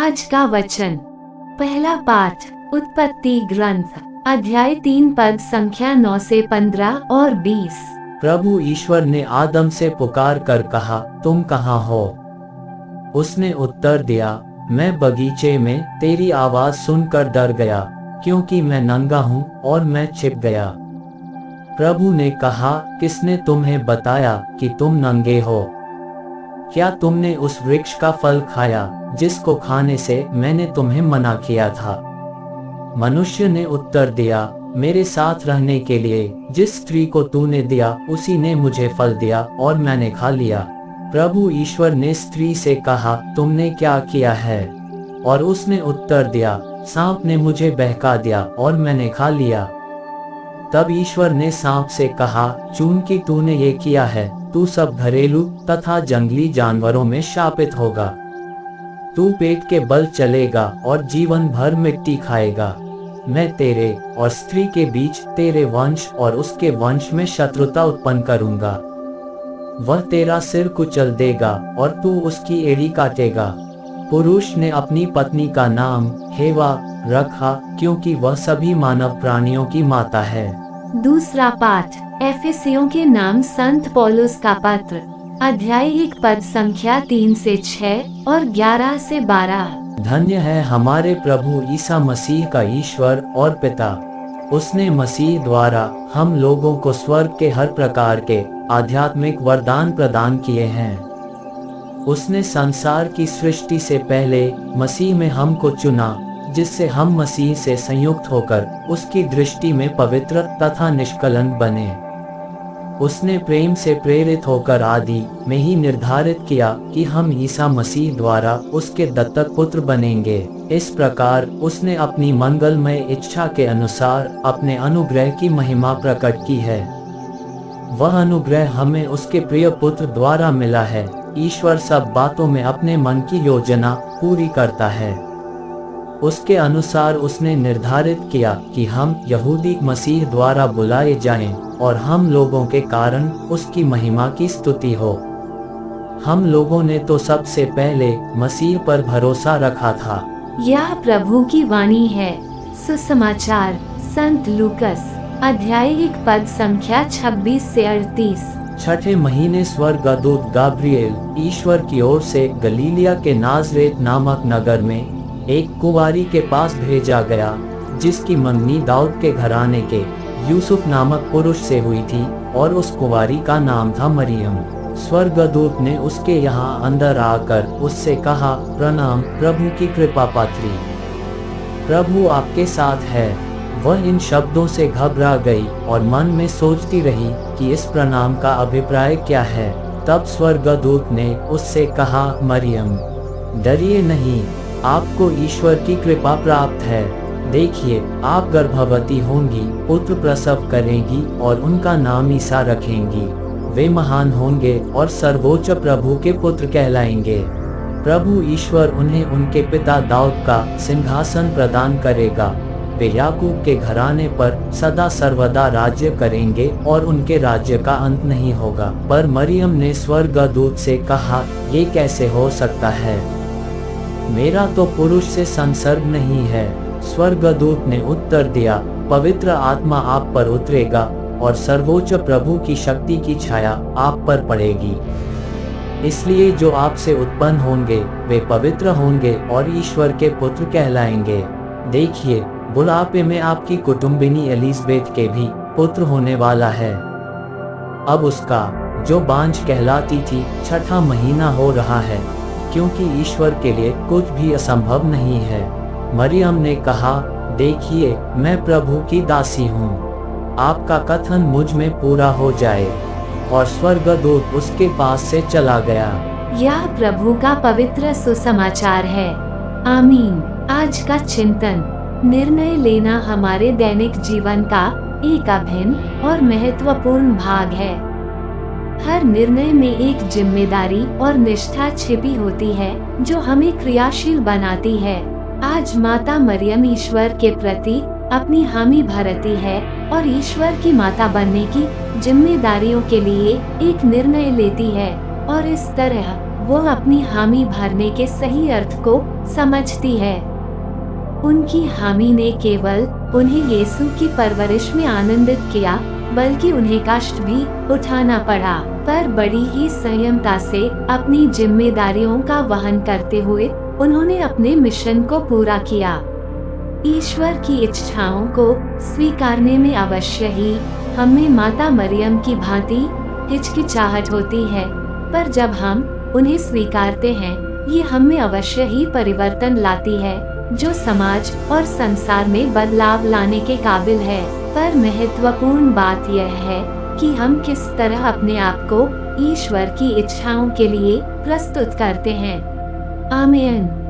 आज का वचन। पहला पाठ उत्पत्ति ग्रंथ अध्याय 3 पद संख्या 9 से 15 और 20। प्रभु ईश्वर ने आदम से पुकार कर कहा, तुम कहाँ हो? उसने उत्तर दिया, मैं बगीचे में तेरी आवाज सुनकर डर गया, क्योंकि मैं नंगा हूँ और मैं छिप गया। प्रभु ने कहा, किसने तुम्हें बताया कि तुम नंगे हो? क्या तुमने उस वृक्ष का फल खाया जिसको खाने से मैंने तुम्हें मना किया था? मनुष्य ने उत्तर दिया, मेरे साथ रहने के लिए जिस स्त्री को तूने दिया उसी ने मुझे फल दिया और मैंने खा लिया। प्रभु ईश्वर ने स्त्री से कहा, तुमने क्या किया है? और उसने उत्तर दिया, सांप ने मुझे बहका दिया और मैंने खा लिया। तब ईश्वर ने सांप से कहा, चूंकि तूने ये किया है, तू सब घरेलू तथा जंगली जानवरों में शापित होगा। तू पेट के बल चलेगा और जीवन भर मिट्टी खाएगा। मैं तेरे और स्त्री के बीच तेरे वंश और उसके वंश में शत्रुता उत्पन्न करूंगा। वह तेरा सिर कुचल देगा और तू उसकी एड़ी काटेगा। पुरुष ने अपनी पत्नी का नाम हेवा रखा, क्योंकि वह सभी मानव प्राणियों की माता है। दूसरा पाठ एफेसियों के नाम संत पौलुस का पत्र अध्याय 1 पद संख्या 3 से 6 और 11 से 12। धन्य है हमारे प्रभु ईसा मसीह का ईश्वर और पिता। उसने मसीह द्वारा हम लोगों को स्वर्ग के हर प्रकार के आध्यात्मिक वरदान प्रदान किए हैं। उसने संसार की सृष्टि से पहले मसीह में हमको चुना, जिससे हम मसीह से संयुक्त होकर उसकी दृष्टि में पवित्र तथा निष्कलंक बने। उसने प्रेम से प्रेरित होकर आदि में ही निर्धारित किया कि हम ईसा मसीह द्वारा उसके दत्तक पुत्र बनेंगे। इस प्रकार उसने अपनी मंगलमय इच्छा के अनुसार अपने अनुग्रह की महिमा प्रकट की है। वह अनुग्रह हमें उसके प्रिय पुत्र द्वारा मिला है। ईश्वर सब बातों में अपने मन की योजना पूरी करता है। उसके अनुसार उसने निर्धारित किया कि हम यहूदी मसीह द्वारा बुलाए जाएं और हम लोगों के कारण उसकी महिमा की स्तुति हो। हम लोगों ने तो सबसे पहले मसीह पर भरोसा रखा था। यह प्रभु की वाणी है। सुसमाचार संत लूकस अध्याय 1 पद संख्या 26 से 38। छठे महीने स्वर्गदूत गाब्रिएल ईश्वर की ओर से गलीलिया के नाजरेत नामक नगर में एक कुंवारी के पास भेजा गया, जिसकी मंगनी दाऊद के घराने के यूसुफ नामक पुरुष से हुई थी, और उस कुंवारी का नाम था मरियम। स्वर्गदूत ने उसके यहाँ अंदर आकर उससे कहा, प्रणाम प्रभु की कृपा पात्री, प्रभु आपके साथ है। वह इन शब्दों से घबरा गई और मन में सोचती रही कि इस प्रणाम का अभिप्राय क्या है। तब स्वर्गदूत ने उससे कहा, मरियम डरिए नहीं, आपको ईश्वर की कृपा प्राप्त है। देखिए, आप गर्भवती होंगी, पुत्र प्रसव करेंगी और उनका नाम ईसा रखेंगी। वे महान होंगे और सर्वोच्च प्रभु के पुत्र कहलाएंगे। प्रभु ईश्वर उन्हें उनके पिता दाऊद का सिंहासन प्रदान करेगा। वे याकूब के घराने पर सदा सर्वदा राज्य करेंगे और उनके राज्य का अंत नहीं होगा। पर मरियम ने स्वर्गदूत से कहा, ये कैसे हो सकता है? मेरा तो पुरुष से संसर्ग नहीं है। स्वर्गदूत ने उत्तर दिया, पवित्र आत्मा आप पर उतरेगा और सर्वोच्च प्रभु की शक्ति की छाया आप पर पड़ेगी। इसलिए जो आपसे उत्पन्न होंगे वे पवित्र होंगे और ईश्वर के पुत्र कहलाएंगे। देखिए, बुढ़ापे में आपकी कुटुंबिनी एलिजबेथ के भी पुत्र होने वाला है। अब उसका, जो बांझ कहलाती थी, छठा महीना हो रहा है, क्योंकि ईश्वर के लिए कुछ भी असंभव नहीं है। मरियम ने कहा, देखिए, मैं प्रभु की दासी हूँ, आपका कथन मुझ में पूरा हो जाए। और स्वर्गदूत उसके पास से चला गया। यह प्रभु का पवित्र सुसमाचार है। आमीन। आज का चिंतन, निर्णय लेना हमारे दैनिक जीवन का एक अभिन्न और महत्वपूर्ण भाग है। हर निर्णय में एक जिम्मेदारी और निष्ठा छिपी होती है, जो हमें क्रियाशील बनाती है। आज माता मरियम ईश्वर के प्रति अपनी हामी भरती है और ईश्वर की माता बनने की जिम्मेदारियों के लिए एक निर्णय लेती है, और इस तरह वो अपनी हामी भरने के सही अर्थ को समझती है। उनकी हामी ने केवल उन्हें यीशु की परवरिश में आनंदित किया, बल्कि उन्हें कष्ट भी उठाना पड़ा, पर बड़ी ही संयमता से अपनी जिम्मेदारियों का वहन करते हुए उन्होंने अपने मिशन को पूरा किया। ईश्वर की इच्छाओं को स्वीकारने में अवश्य ही हमें माता मरियम की भांति हिचकिचाहट होती है, पर जब हम उन्हें स्वीकारते हैं, ये हमें अवश्य ही परिवर्तन लाती है, जो समाज और संसार में बदलाव लाने के काबिल है। पर महत्वपूर्ण बात यह है कि हम किस तरह अपने आप को ईश्वर की इच्छाओं के लिए प्रस्तुत करते हैं। आमीन।